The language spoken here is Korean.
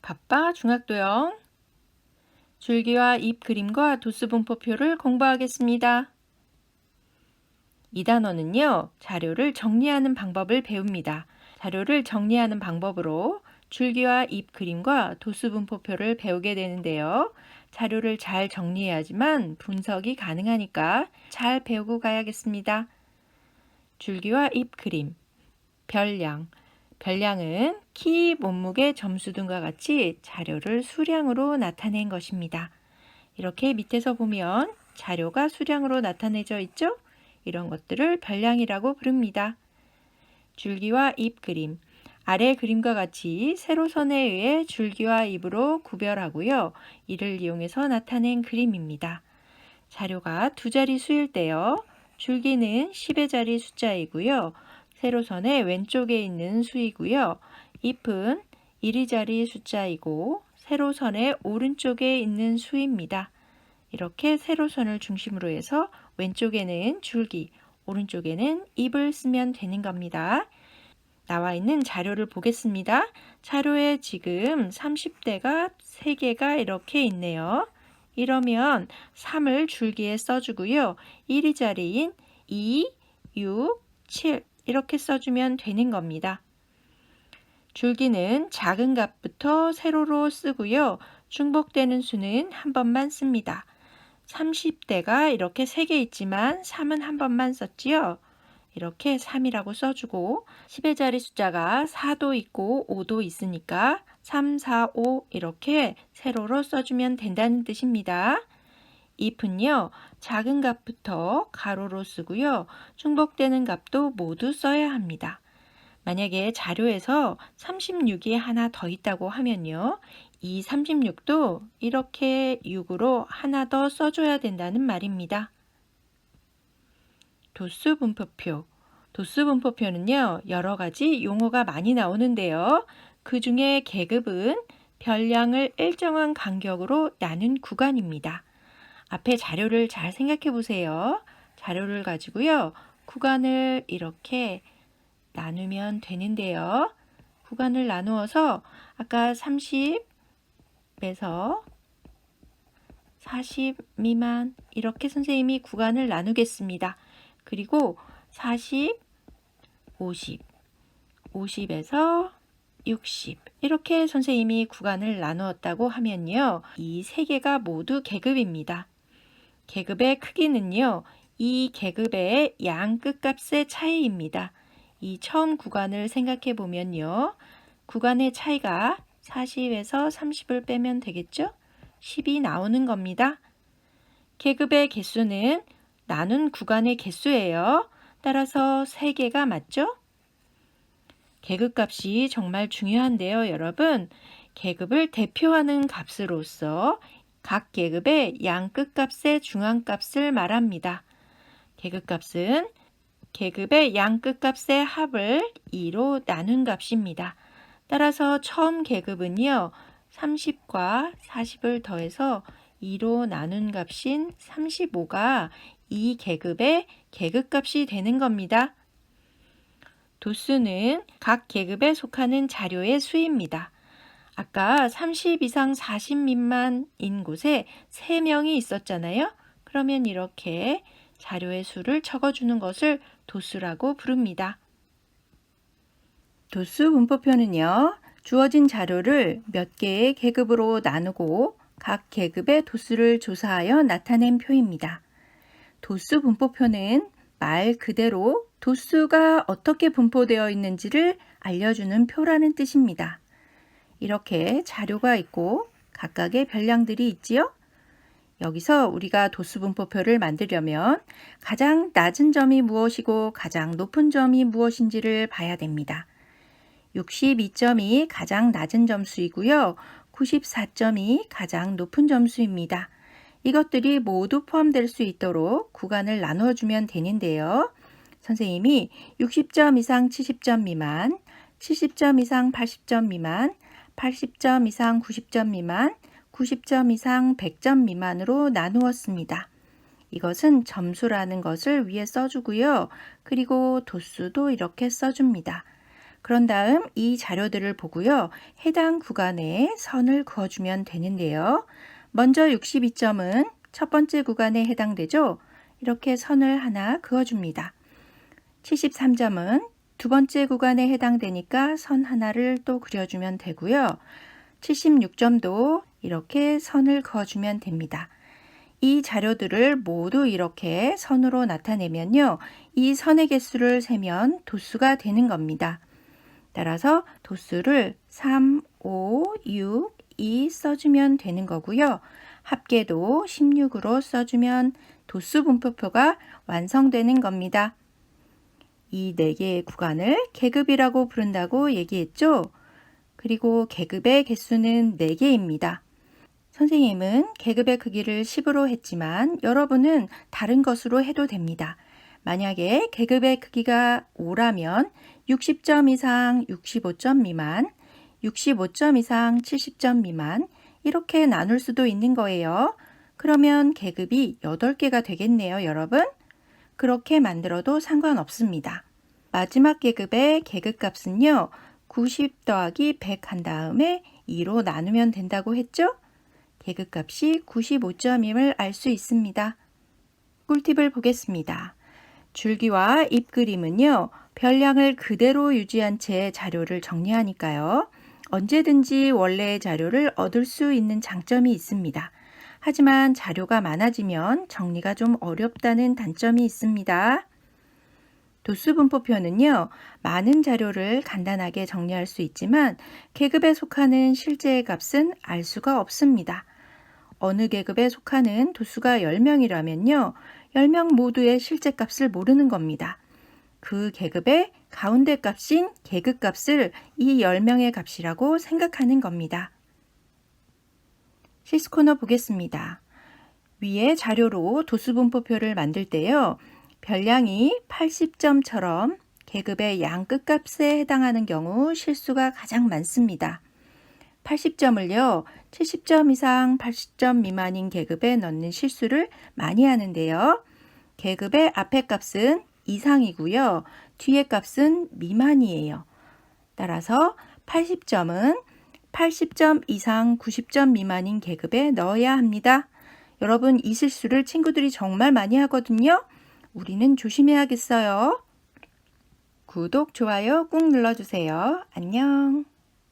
바빠 중학도형 줄기와 잎 그림과 도수 분포표를 공부하겠습니다. 이 단원은요, 자료를 정리하는 방법을 배웁니다. 자료를 정리하는 방법으로 줄기와 잎 그림과 도수 분포표를 배우게 되는데요. 자료를 잘 정리해야지만 분석이 가능하니까 잘 배우고 가야겠습니다. 줄기와 잎 그림, 별량. 별량은 키, 몸무게, 점수 등과 같이 자료를 수량으로 나타낸 것입니다. 이렇게 밑에서 보면 자료가 수량으로 나타내져 있죠? 이런 것들을 별량이라고 부릅니다. 줄기와 잎 그림. 아래 그림과 같이 세로선에 의해 줄기와 잎으로 구별하고요. 이를 이용해서 나타낸 그림입니다. 자료가 두 자리 수일 때요. 줄기는 10의 자리 숫자이고요. 세로선의 왼쪽에 있는 수이고요. 잎은 1의 자리 숫자이고 세로선의 오른쪽에 있는 수입니다. 이렇게 세로선을 중심으로 해서 왼쪽에는 줄기, 오른쪽에는 잎을 쓰면 되는 겁니다. 나와 있는 자료를 보겠습니다. 자료에 지금 30대가 3개가 이렇게 있네요. 이러면 3을 줄기에 써주고요. 1의 자리인 2, 6, 7 이렇게 써주면 되는 겁니다. 줄기는 작은 값부터 세로로 쓰고요. 중복되는 수는 한 번만 씁니다. 30대가 이렇게 3개 있지만 3은 한 번만 썼지요. 이렇게 3이라고 써주고 10의 자리 숫자가 4도 있고 5도 있으니까 3, 4, 5 이렇게 세로로 써주면 된다는 뜻입니다. 잎은요, 작은 값부터 가로로 쓰고요. 중복되는 값도 모두 써야 합니다. 만약에 자료에서 36이 하나 더 있다고 하면요. 이 36도 이렇게 6으로 하나 더 써줘야 된다는 말입니다. 도수 분포표. 도수 분포표는요, 여러 가지 용어가 많이 나오는데요. 그 중에 계급은 별량을 일정한 간격으로 나눈 구간입니다. 앞에 자료를 잘 생각해 보세요. 자료를 가지고요. 구간을 이렇게 나누면 되는데요. 구간을 나누어서 아까 30에서 40 미만 이렇게 선생님이 구간을 나누겠습니다. 그리고 40, 50, 50에서 60 이렇게 선생님이 구간을 나누었다고 하면요. 이 세 개가 모두 계급입니다. 계급의 크기는요. 이 계급의 양 끝값의 차이입니다. 이 처음 구간을 생각해 보면요. 구간의 차이가 40에서 30을 빼면 되겠죠? 10이 나오는 겁니다. 계급의 개수는 나눈 구간의 개수예요. 따라서 3개가 맞죠? 계급값이 정말 중요한데요, 여러분. 계급을 대표하는 값으로서 각 계급의 양 끝값의 중앙값을 말합니다. 계급값은 계급의 양 끝값의 합을 2로 나눈 값입니다. 따라서 처음 계급은요, 30과 40을 더해서 2로 나눈 값인 35가 이 계급의 계급값이 되는 겁니다. 도수는 각 계급에 속하는 자료의 수입니다. 아까 30 이상 40 미만인 곳에 3명이 있었잖아요. 그러면 이렇게 자료의 수를 적어주는 것을 도수라고 부릅니다. 도수 분포표는요. 주어진 자료를 몇 개의 계급으로 나누고 각 계급의 도수를 조사하여 나타낸 표입니다. 도수 분포표는 말 그대로 도수가 어떻게 분포되어 있는지를 알려주는 표라는 뜻입니다. 이렇게 자료가 있고 각각의 별량들이 있지요? 여기서 우리가 도수 분포표를 만들려면 가장 낮은 점이 무엇이고 가장 높은 점이 무엇인지를 봐야 됩니다. 62점이 가장 낮은 점수이고요. 94점이 가장 높은 점수입니다. 이것들이 모두 포함될 수 있도록 구간을 나누어주면 되는데요. 선생님이 60점 이상 70점 미만, 70점 이상 80점 미만, 80점 이상 90점 미만, 90점 이상 100점 미만으로 나누었습니다. 이것은 점수라는 것을 위에 써주고요. 그리고 도수도 이렇게 써줍니다. 그런 다음 이 자료들을 보고요. 해당 구간에 선을 그어주면 되는데요. 먼저 62점은 첫 번째 구간에 해당되죠. 이렇게 선을 하나 그어줍니다. 73점은 두 번째 구간에 해당되니까 선 하나를 또 그려주면 되고요. 76점도 이렇게 선을 그어주면 됩니다. 이 자료들을 모두 이렇게 선으로 나타내면요. 이 선의 개수를 세면 도수가 되는 겁니다. 따라서 도수를 3, 5, 6, 2 써주면 되는 거고요. 합계도 16으로 써주면 도수 분포표가 완성되는 겁니다. 이 4개의 구간을 계급이라고 부른다고 얘기했죠? 그리고 계급의 개수는 4개입니다. 선생님은 계급의 크기를 10으로 했지만 여러분은 다른 것으로 해도 됩니다. 만약에 계급의 크기가 5라면 60점 이상 65점 미만, 65점 이상 70점 미만 이렇게 나눌 수도 있는 거예요. 그러면 계급이 8개가 되겠네요, 여러분. 그렇게 만들어도 상관없습니다. 마지막 계급의 계급값은요. 90 더하기 100 한 다음에 2로 나누면 된다고 했죠? 계급값이 95점임을 알 수 있습니다. 꿀팁을 보겠습니다. 줄기와 잎그림은요. 별량을 그대로 유지한 채 자료를 정리하니까요. 언제든지 원래의 자료를 얻을 수 있는 장점이 있습니다. 하지만 자료가 많아지면 정리가 좀 어렵다는 단점이 있습니다. 도수분포표는요, 많은 자료를 간단하게 정리할 수 있지만 계급에 속하는 실제의 값은 알 수가 없습니다. 어느 계급에 속하는 도수가 10명이라면요, 10명 모두의 실제 값을 모르는 겁니다. 그 계급의 가운데 값인 계급값을 이 10명의 값이라고 생각하는 겁니다. 시스코너 보겠습니다. 위에 자료로 도수분포표를 만들 때요. 별량이 80점처럼 계급의 양 끝값에 해당하는 경우 실수가 가장 많습니다. 80점을요. 70점 이상 80점 미만인 계급에 넣는 실수를 많이 하는데요. 계급의 앞에 값은 이상이고요. 뒤에 값은 미만이에요. 따라서 80점은 80점 이상 90점 미만인 계급에 넣어야 합니다. 여러분, 이 실수를 친구들이 정말 많이 하거든요. 우리는 조심해야겠어요. 구독, 좋아요 꾹 눌러주세요. 안녕.